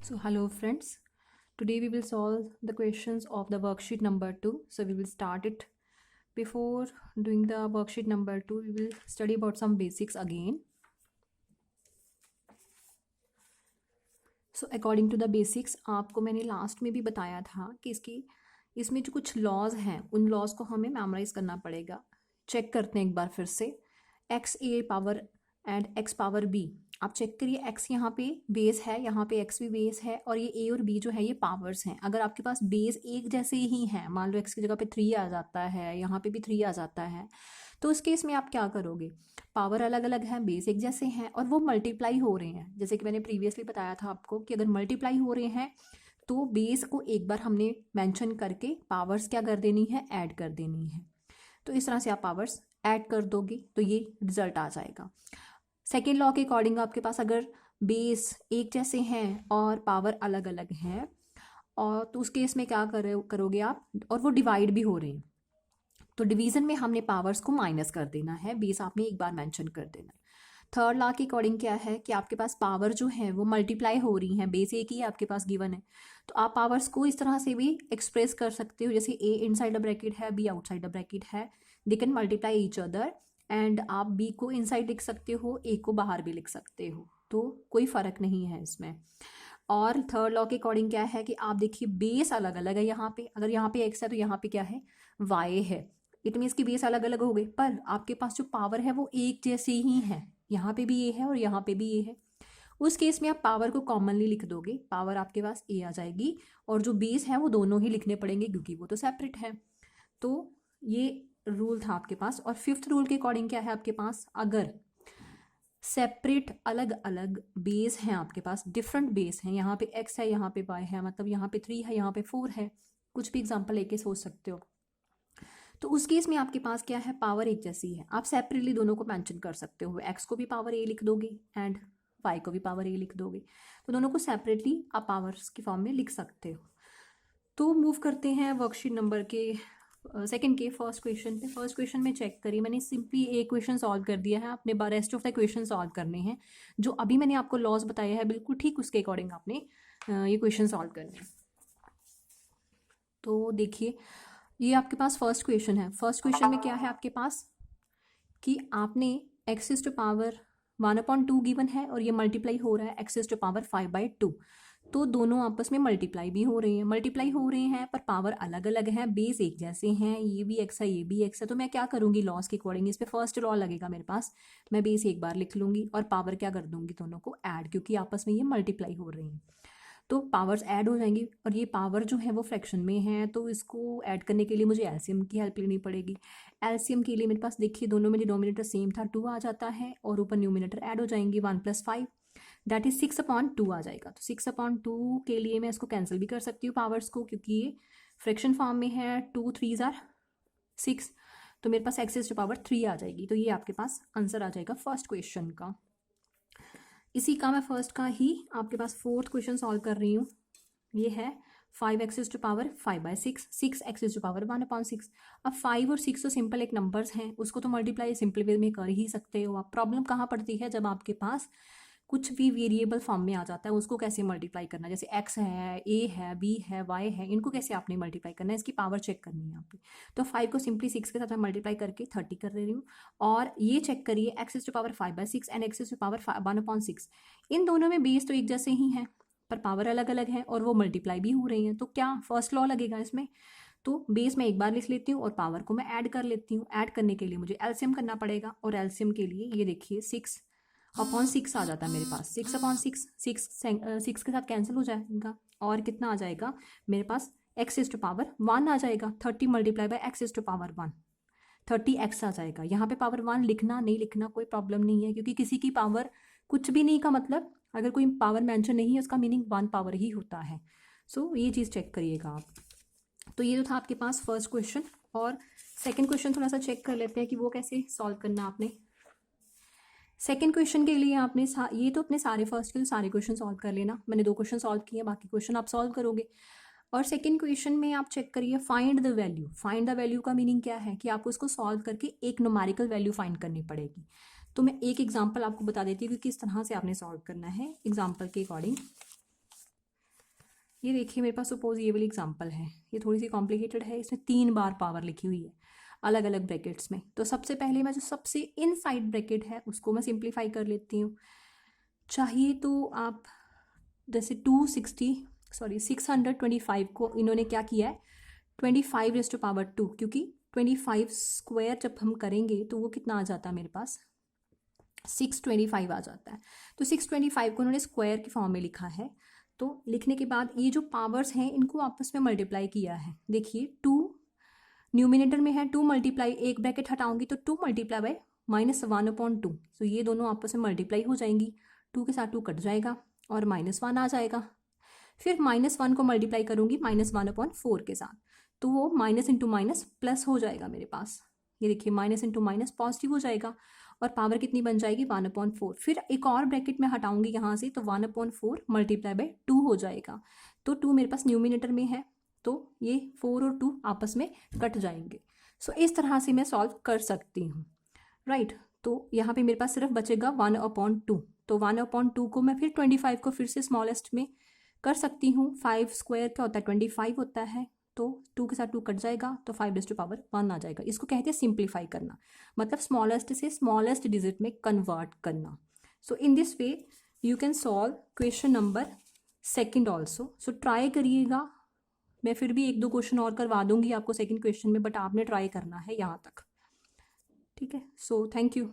So hello friends, today we will solve the questions of the worksheet number 2. So we will start it. Before doing the worksheet number 2, we will study about some basics again. So according to the basics, आपको मैंने last में भी बताया था कि इसमें जो कुछ लॉज हैं उन लॉज को हमें मेमोराइज करना पड़ेगा. चेक करते हैं एक बार फिर से. X a power and x power b. आप चेक करिए, x यहाँ पे बेस है, यहाँ पे x भी बेस है, और ये a और b जो है ये पावर्स हैं. अगर आपके पास बेस एक जैसे ही हैं, मान लो x की जगह पे 3 आ जाता है, यहाँ पे भी 3 आ जाता है, तो उस केस में आप क्या करोगे? पावर अलग अलग है, बेस एक जैसे हैं और वो मल्टीप्लाई हो रहे हैं. जैसे कि मैंने प्रीवियसली बताया था आपको कि अगर मल्टीप्लाई हो रहे हैं तो बेस को एक बार हमने मेंशन करके पावर्स क्या कर देनी है, ऐड कर देनी है. तो इस तरह से आप पावर्स ऐड कर दोगे तो ये रिजल्ट आ जाएगा. सेकेंड लॉ के अकॉर्डिंग आपके पास अगर बेस एक जैसे हैं और पावर अलग अलग हैं, और तो उस केस में क्या करोगे आप, और वो डिवाइड भी हो रहे हैं, तो डिवीजन में हमने पावर्स को माइनस कर देना है, बेस आपने एक बार मेंशन कर देना है. थर्ड लॉ के अकॉर्डिंग क्या है कि आपके पास पावर जो है वो मल्टीप्लाई हो रही हैं, बेस एक ही आपके पास गिवन है, तो आप पावर्स को इस तरह से भी एक्सप्रेस कर सकते हो, जैसे ए इनसाइड द ब्रैकेट है, बी आउटसाइड द ब्रैकेट है, they can multiply each other, and आप बी को इनसाइड लिख सकते हो, ए को बाहर भी लिख सकते हो, तो कोई फ़र्क नहीं है इसमें. और थर्ड लॉ के अकॉर्डिंग क्या है कि आप देखिए बेस अलग अलग है. यहाँ पे अगर यहाँ पे एक्स है तो यहाँ पे क्या है, वाई है. इट मीन्स कि बेस अलग अलग हो गए, पर आपके पास जो पावर है वो एक जैसी ही है. यहाँ पे भी ये है और यहाँ पे भी ये है. उस केस में आप पावर को कॉमनली लिख दोगे, पावर आपके पास ए आ जाएगी, और जो बेस है वो दोनों ही लिखने पड़ेंगे क्योंकि वो तो सेपरेट है. तो ये रूल था आपके पास. और फिफ्थ रूल के अकॉर्डिंग क्या है आपके पास, अगर सेपरेट अलग अलग बेस हैं, आपके पास डिफरेंट बेस हैं, यहाँ पे x है, यहाँ पे y है, मतलब यहाँ पे 3 है, यहाँ पे 4 है, कुछ भी एग्जांपल लेके सोच सकते हो, तो उस केस में आपके पास क्या है, पावर एक जैसी है. आप सेपरेटली दोनों को मेंशन कर सकते हो, x को भी पावर a लिख दोगे एंड y को भी पावर a लिख दोगे, तो दोनों को सेपरेटली आप पावर्स की फॉर्म में लिख सकते हो. तो मूव करते हैं वर्कशीट नंबर के सेकंड के फर्स्ट क्वेश्चन पे. फर्स्ट क्वेश्चन में चेक करिए, मैंने सिंपली एक क्वेश्चन सॉल्व कर दिया है, अपने rest of the question solve करने हैं. जो अभी मैंने आपको लॉस बताया है बिल्कुल ठीक उसके अकॉर्डिंग आपने ये क्वेश्चन सॉल्व करने हैं. तो देखिए, ये आपके पास फर्स्ट क्वेश्चन है. फर्स्ट क्वेश्चन में क्या है आपके पास कि आपने एक्स टू पावर 1/2 गिवन है और ये मल्टीप्लाई हो रहा है एक्स टू पावर 5/2, तो दोनों आपस में मल्टीप्लाई भी हो रहे हैं, पर पावर अलग अलग है, बेस एक जैसे हैं, ये भी एक्स है ये भी एक्स है. तो मैं क्या करूँगी, लॉस के अकॉर्डिंग इस पे फर्स्ट लॉ लगेगा मेरे पास, मैं बेस एक बार लिख लूँगी और पावर क्या कर दूँगी, दोनों को ऐड, क्योंकि आपस में ये मल्टीप्लाई हो रही हैं, तो पावर्स ऐड हो जाएंगी. और ये पावर जो है वो फ्रैक्शन में है, तो इसको ऐड करने के लिए मुझे एलसीएम की हेल्प लेनी पड़ेगी. एलसीएम के लिए मेरे पास देखिए दोनों में डिनोमिनेटर सेम था, 2 आ जाता है, और ऊपर न्यूमिनेटर ऐड हो जाएंगी, 1 + 5 दैट इज 6/2 आ जाएगा. तो 6/2 के लिए मैं इसको कैंसिल भी कर सकती हूँ पावर्स को, क्योंकि ये फ्रैक्शन फॉर्म में है. 2 3 = 6, तो मेरे पास एक्स टू पावर 3 आ जाएगी. तो ये आपके पास आंसर आ जाएगा फर्स्ट क्वेश्चन का. इसी का मैं फर्स्ट का ही आपके पास फोर्थ क्वेश्चन सॉल्व कर रही हूँ. ये है 5x to power 5/6, 6x to power 1/6. अब 5 और 6 तो सिंपल एक नंबर्स हैं, उसको तो मल्टीप्लाई सिंपल वे में कर ही सकते हो आप. प्रॉब्लम कहाँ पड़ती है, जब आपके पास कुछ भी वेरिएबल फॉर्म में आ जाता है, उसको कैसे मल्टीप्लाई करना है. जैसे x है, a है, b है, y है, इनको कैसे आपने मल्टीप्लाई करना है, इसकी पावर चेक करनी है यहाँ पे. तो 5 को सिंपली 6 के साथ मैं मल्टीप्लाई करके 30 कर रही हूँ. और ये चेक करिए, x to power 5/6 and x to power 1/6, इन दोनों में बेस तो एक जैसे ही हैं, पर पावर अलग अलग है और वो मल्टीप्लाई भी हो रही हैं. तो क्या फर्स्ट लॉ लगेगा इसमें, तो बेस मैं एक बार लिख लेती हूँ और पावर को मैं ऐड कर लेती हूँ. ऐड करने के लिए मुझे एलसीएम करना पड़ेगा, और एलसीएम के लिए ये देखिए 6/6 आ जाता है मेरे पास. 6/6, 6 के साथ कैंसिल हो जाएगा, और कितना आ जाएगा मेरे पास, एक्स टू पावर 1 आ जाएगा. 30 × एक्स टू पावर 1, 30x आ जाएगा. यहाँ पे पावर 1 लिखना नहीं लिखना कोई प्रॉब्लम नहीं है, क्योंकि किसी की पावर कुछ भी नहीं का मतलब, अगर कोई पावर मेंशन नहीं है उसका मीनिंग 1 पावर ही होता है. सो ये चीज़ चेक करिएगा आप. तो ये तो था आपके पास फर्स्ट क्वेश्चन. और सेकंड क्वेश्चन थोड़ा सा चेक कर लेते हैं कि वो कैसे सॉल्व करना आपने. सेकंड क्वेश्चन के लिए आपने ये तो अपने सारे फर्स्ट के तो सारे क्वेश्चन सॉल्व कर लेना. मैंने 2 क्वेश्चन सॉल्व किए, बाकी क्वेश्चन आप सॉल्व करोगे. और सेकंड क्वेश्चन में आप चेक करिए, find the value. Find the value का मीनिंग क्या है कि आपको इसको सॉल्व करके एक न्यूमेरिकल वैल्यू फाइंड करनी पड़ेगी. तो मैं एक एग्जांपल आपको बता देती हूँ कि किस तरह से आपने सॉल्व करना है एग्जांपल के अकॉर्डिंग. ये देखिए मेरे पास सपोज ये वाली एग्जांपल है, ये थोड़ी सी कॉम्प्लिकेटेड है, इसमें 3 बार पावर लिखी हुई है अलग अलग ब्रैकेट्स में। तो सबसे पहले मैं जो सबसे इनसाइड ब्रैकेट है उसको मैं सिंप्लीफाई कर लेती हूँ। चाहिए तो आप जैसे 625 को इन्होंने क्या किया है 25⁻², क्योंकि 25 स्क्वायर जब हम करेंगे तो वो कितना आ जाता है मेरे पास 625 आ जाता है। तो 625 को उन्होंने स्क्वायर के फॉर्म में लिखा है। तो लिखने के बाद ये जो पावर्स हैं इनको आपस में मल्टीप्लाई किया है। देखिए 2 न्यूमिनेटर में है, 2 मल्टीप्लाई, एक ब्रैकेट हटाऊंगी तो 2 मल्टीप्लाई बाय -1/2। तो ये दोनों आपस में मल्टीप्लाई हो जाएंगी, 2 के साथ 2 कट जाएगा और -1 आ जाएगा। फिर -1 को मल्टीप्लाई करूंगी -1/4 के साथ, तो वो माइनस इंटू माइनस प्लस हो जाएगा मेरे पास। ये देखिए माइनस इंटू माइनस पॉजिटिव हो जाएगा और पावर कितनी बन जाएगी 1/4। फिर एक और ब्रैकेट में हटाऊंगी यहाँ से तो 1/4 मल्टीप्लाई बाय 2 हो जाएगा। तो 2 मेरे पास न्यूमिनेटर में है, तो ये 4 और 2 आपस में कट जाएंगे। सो इस तरह से मैं सॉल्व कर सकती हूँ, राइट। तो यहाँ पे मेरे पास सिर्फ बचेगा 1/2। तो 1/2 को मैं फिर 25 को फिर से स्मॉलेस्ट में कर सकती हूँ। 5 स्क्वायर क्या होता है 25 होता है, तो 2 के साथ 2 कट जाएगा तो 5⁻1 आ जाएगा। इसको कहते हैं सिंप्लीफाई करना, मतलब स्मॉलेस्ट से स्मॉलेस्ट डिजिट में कन्वर्ट करना। So in this way you can solve question number 2 ऑल्सो। सो ट्राई करिएगा, मैं फिर भी 1-2 क्वेश्चन और करवा दूंगी आपको सेकंड क्वेश्चन में, बट आपने ट्राई करना है यहाँ तक, ठीक है। So thank you.